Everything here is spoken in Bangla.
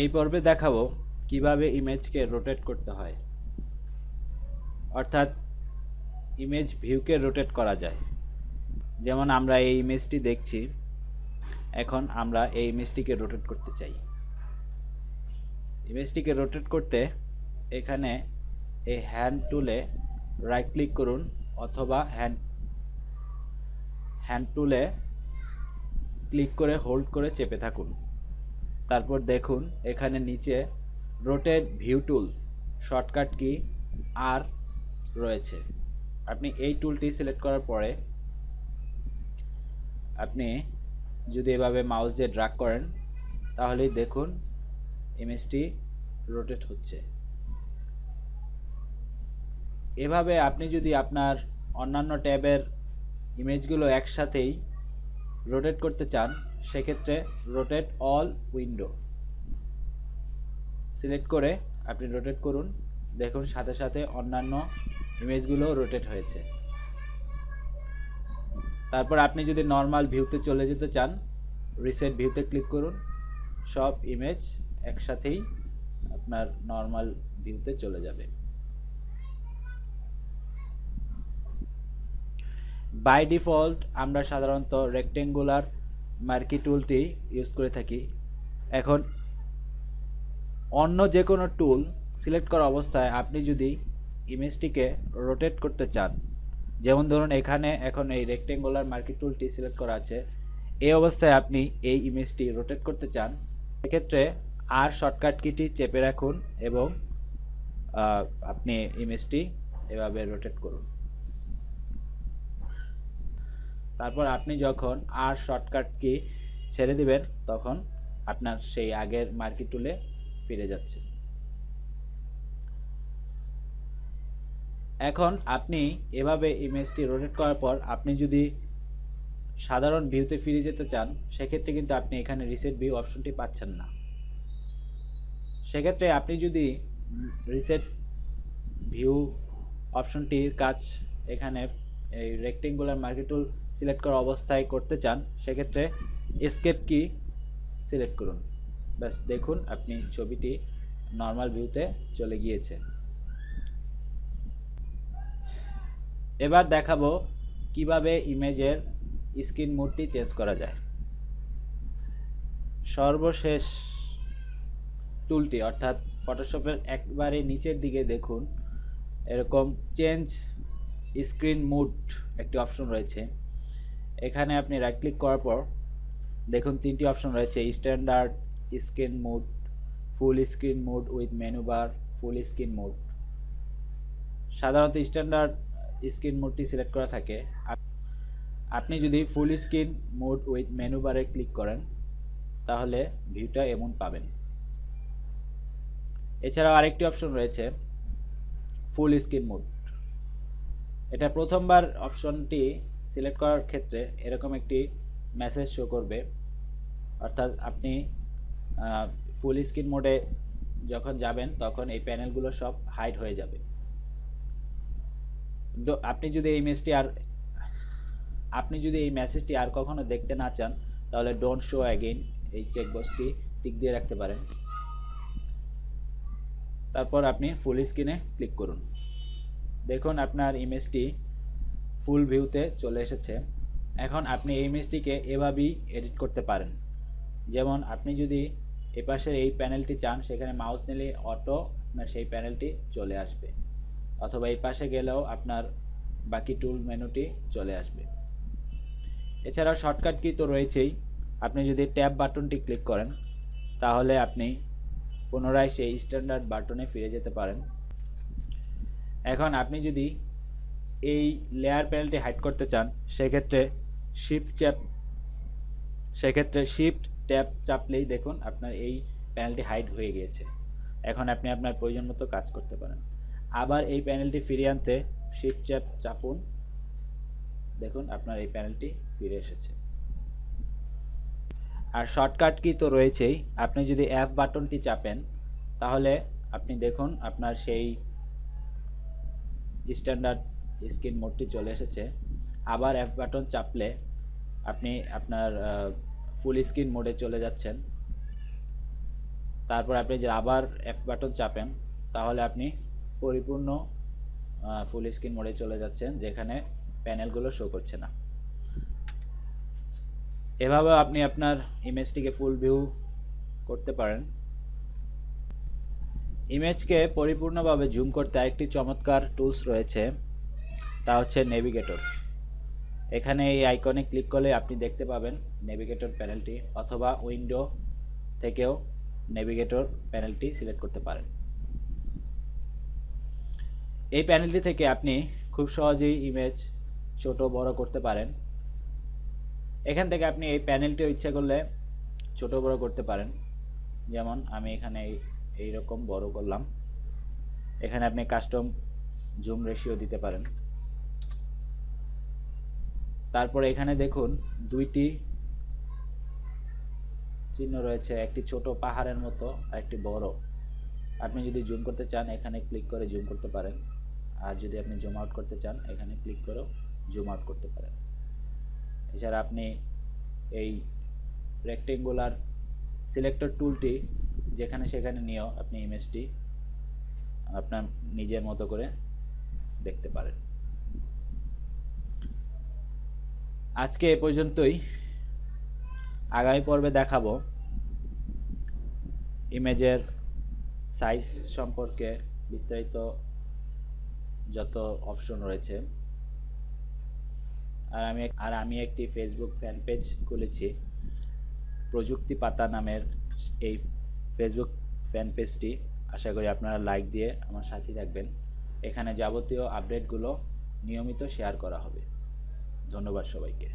এই পর্বে দেখাবো কিভাবে ইমেজকে রোটেট করতে হয়, অর্থাৎ ইমেজ ভিউকে রোটেট করা যায়। যেমন আমরা এই ইমেজটি দেখছি, এখন আমরা এই ইমেজটিকে রোটেট করতে চাই। ইমেজটিকে রোটেট করতে এখানে এই হ্যান্ড টুলে রাইট ক্লিক করুন অথবা হ্যান্ড টুলে ক্লিক করে হোল্ড করে চেপে থাকুন। তারপর দেখুন এখানে নিচে রোটেট ভিউ টুল শর্টকাট কি আর রয়েছে। আপনি এই টুলটি সিলেক্ট করার পরে আপনি যদি এভাবে মাউস দিয়ে ড্র্যাগ করেন তাহলেই দেখুন ইমেজটি রোটেট হচ্ছে। এভাবে আপনি যদি আপনার অন্যান্য ট্যাবের ইমেজগুলো একসাথেই রোটেট করতে চান, সেক্ষেত্রে রোটেট অল উইন্ডো সিলেক্ট করে আপনি রোটেট করুন। দেখুন সাথে সাথে অন্যান্য ইমেজগুলো রোটেট হয়েছে। তারপর আপনি যদি নর্মাল ভিউতে চলে যেতে চান, রিসেট ভিউতে ক্লিক করুন। সব ইমেজ একসাথেই আপনার নর্মাল ভিউতে চলে যাবে। বাই ডিফল্ট আমরা সাধারণত রেক্টেঙ্গুলার মার্কি টুলটি ইউজ করে থাকি। এখন অন্য যে কোনো টুল সিলেক্ট করা অবস্থায় আপনি যদি ইমেজটিকে রোটেট করতে চান, যেমন ধরুন এখানে এখন এই রেক্টেঙ্গুলার মার্কি টুলটি সিলেক্ট করা আছে, এই অবস্থায় আপনি এই ইমেজটি রোটেট করতে চান, সেক্ষেত্রে আর শর্টকাট কিটি চেপে রাখুন এবং আপনি ইমেজটি এভাবে রোটেট করুন। তারপর আপনি যখন আর শর্টকাট কি ছেড়ে দিবেন তখন আপনার সেই আগের মার্কি টুলে ফিরে যাচ্ছে। এখন আপনি এভাবে ইমেজটি রোটেট করার পর আপনি যদি সাধারণ ভিউতে ফিরে যেতে চান, সেক্ষেত্রে কিন্তু আপনি এখানে রিসেট ভিউ অপশনটি পাচ্ছেন না। সেক্ষেত্রে আপনি যদি রিসেট ভিউ অপশনটির কাজ এখানে এই রেক্টেঙ্গুলার মার্কি টুল সিলেক্ট করা অবস্থায় করতে চান, সেক্ষেত্রে এসকেপ কি সিলেক্ট করুন। ব্যাস দেখুন আপনি ছবিটি নর্মাল ভিউতে চলে গিয়েছে। এবার দেখাবো কিভাবে ইমেজের স্ক্রিন মোডটি চেঞ্জ করা যায়। সর্বশেষ টুলটি অর্থাৎ ফটোশপের একবারে নিচের দিকে দেখুন এরকম চেঞ্জ স্ক্রিন মোড একটি অপশন রয়েছে। এখানে আপনি রাইট ক্লিক করার পর দেখুন তিনটি অপশন রয়েছে: standard screen mode, full screen mode with menu bar, full screen mode. সাধারণত স্ট্যান্ডার্ড স্ক্রিন মোডটি সিলেক্ট করা থাকে। আপনি যদি full screen mode with menu বারে ক্লিক করেন তাহলে ভিউটা এমন পাবেন। এছাড়াও আরেকটি অপশন রয়েছে ফুল স্ক্রিন মোড। এটা প্রথমবার অপশনটি সিলেক্ট করার ক্ষেত্রে এরকম একটি মেসেজ শো করবে, অর্থাৎ আপনি ফুল স্ক্রিন মোডে যখন যাবেন তখন এই প্যানেলগুলো সব হাইড হয়ে যাবে। আপনি যদি এই মেসেজটি আর কখনো দেখতে না চান তাহলে ডোন্ট শো অ্যাগেইন এই চেকবক্সটি টিক দিয়ে রাখতে পারেন। তারপর আপনি ফুল স্ক্রিনে ক্লিক করুন। দেখুন আপনার ইমেজটি ফুল ভিউতে চলে এসেছে। এখন আপনি এই ইমেজটিকে এভাবেই এডিট করতে পারেন। যেমন আপনি যদি এপাশের এই প্যানেলটি চান, সেখানে মাউস নিলে অটো আপনার সেই প্যানেলটি চলে আসবে, অথবা এই পাশে গেলেও আপনার বাকি টুল মেনুটি চলে আসবে। এছাড়াও শর্টকাট কি তো রয়েছেই। আপনি যদি ট্যাব বাটনটি ক্লিক করেন তাহলে আপনি পুনরায় সেই স্ট্যান্ডার্ড বাটনে ফিরে যেতে পারেন। এখন আপনি যদি এই লেয়ার প্যানেলটি হাইড করতে চান, সেক্ষেত্রে শিফট ট্যাব চাপলেই দেখুন আপনার এই প্যানেলটি হাইড হয়ে গিয়েছে। এখন আপনি আপনার প্রয়োজন মতো কাজ করতে পারেন। আবার এই প্যানেলটি ফিরিয়ে আনতে শিফট ট্যাব চাপুন, দেখুন আপনার এই প্যানেলটি ফিরে এসেছে। আর শর্টকাট কি তো রয়েছেই। আপনি যদি এফ বাটনটি চাপেন তাহলে আপনি দেখুন আপনার সেই স্ট্যান্ডার্ড স্ক্রিন মোডটি চলে এসেছে। আবার এফ বাটন চাপলে আপনি আপনার ফুল স্ক্রিন মোডে চলে যাচ্ছেন। তারপর আপনি যে আবার এফ বাটন চাপেন, তাহলে আপনি পরিপূর্ণ ফুল স্ক্রিন মোডে চলে যাচ্ছেন, যেখানে প্যানেলগুলো শো করছে না। এভাবে আপনি আপনার ইমেজটিকে ফুল ভিউ করতে পারেন। ইমেজকে পরিপূর্ণভাবে জুম করতে আরেকটি চমৎকার টুলস রয়েছে, তা হচ্ছে নেভিগেটর। এখানে এই আইকনে ক্লিক করলে আপনি দেখতে পাবেন নেভিগেটর প্যানেলটি, অথবা উইন্ডো থেকেও নেভিগেটর প্যানেলটি সিলেক্ট করতে পারেন। এই প্যানেলটি থেকে আপনি খুব সহজেই ইমেজ ছোট বড় করতে পারেন। এখান থেকে আপনি এই প্যানেলটিও ইচ্ছা করলে ছোট বড় করতে পারেন। যেমন আমি এখানে এইরকম বড় করলাম। এখানে আপনি কাস্টম জুম রেশিও দিতে পারেন। তারপরে এখানে দেখুন দুইটি চিহ্ন রয়েছে, একটি ছোট পাহাড়ের মতো আর একটি বড়। আপনি যদি জুম করতে চান এখানে ক্লিক করে জুম করতে পারেন, আর যদি আপনি জুম আউট করতে চান এখানে ক্লিক করেও জুম আউট করতে পারেন। এছাড়া আপনি এই রেক্টেঙ্গুলার সিলেক্টর টুলটি যেখানে সেখানে নিয়েও আপনি ইমেজটি আপনার নিজের মতো করে দেখতে পারেন। আজকে এ পর্যন্তই। আগামী পর্বে দেখাবো ইমেজের সাইজ সম্পর্কে বিস্তারিত যত অপশন রয়েছে। আর আমি একটি ফেসবুক ফ্যান পেজ খুলেছি, প্রযুক্তি পাতা নামের এই ফেসবুক ফ্যান পেজটি। আশা করি আপনারা লাইক দিয়ে আমার সাথে থাকবেন। এখানে যাবতীয় আপডেটগুলো নিয়মিত শেয়ার করা হবে। ধন্যবাদ সবাইকে।